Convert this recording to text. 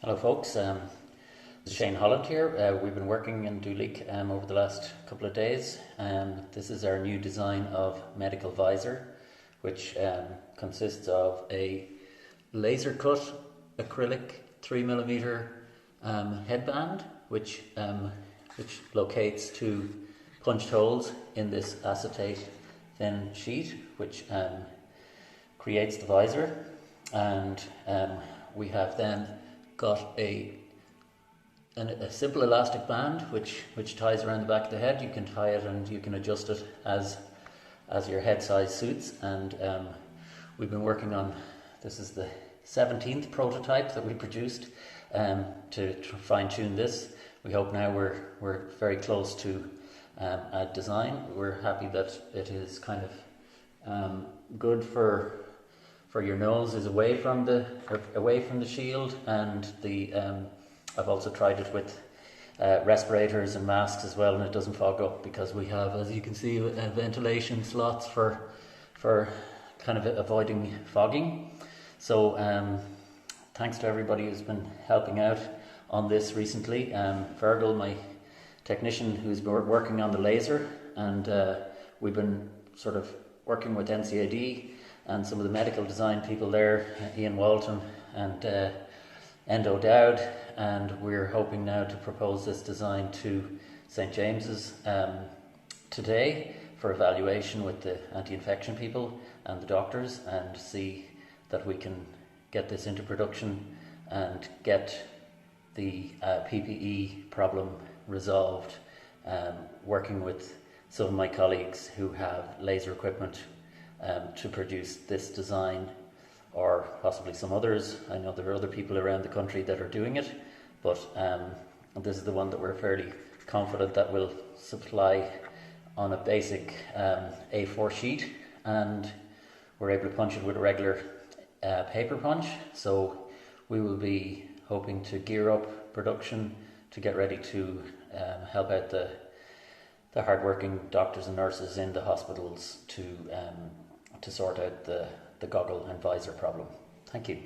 Hello folks, this is Shane Holland here. We've been working in Duleek over the last couple of days. This is our new design of medical visor, which consists of a laser cut acrylic 3mm headband, which locates two punched holes in this acetate thin sheet, which creates the visor. And we have then got a simple elastic band which ties around the back of the head. You can tie it and you can adjust it as your head size suits. And we've been working on, this is the 17th prototype that we produced to fine tune this. We hope now we're very close to a design. We're happy that it is kind of good for your nose, is away from the shield, and I've also tried it with respirators and masks as well, and it doesn't fog up because we have, as you can see, ventilation slots for kind of avoiding fogging. So thanks to everybody who's been helping out on this recently. Fergal, my technician, who's been working on the laser, and we've been sort of working with NCAD and some of the medical design people there, Ian Walton and Endo Dowd, and we're hoping now to propose this design to St. James's today for evaluation with the anti-infection people and the doctors, and see that we can get this into production and get the PPE problem resolved, working with some of my colleagues who have laser equipment to produce this design, or possibly some others. I know there are other people around the country that are doing it, but this is the one that we're fairly confident that will supply on a basic A4 sheet, and we're able to punch it with a regular paper punch. So we will be hoping to gear up production to get ready to help out the hard-working doctors and nurses in the hospitals to sort out the goggle and visor problem. Thank you.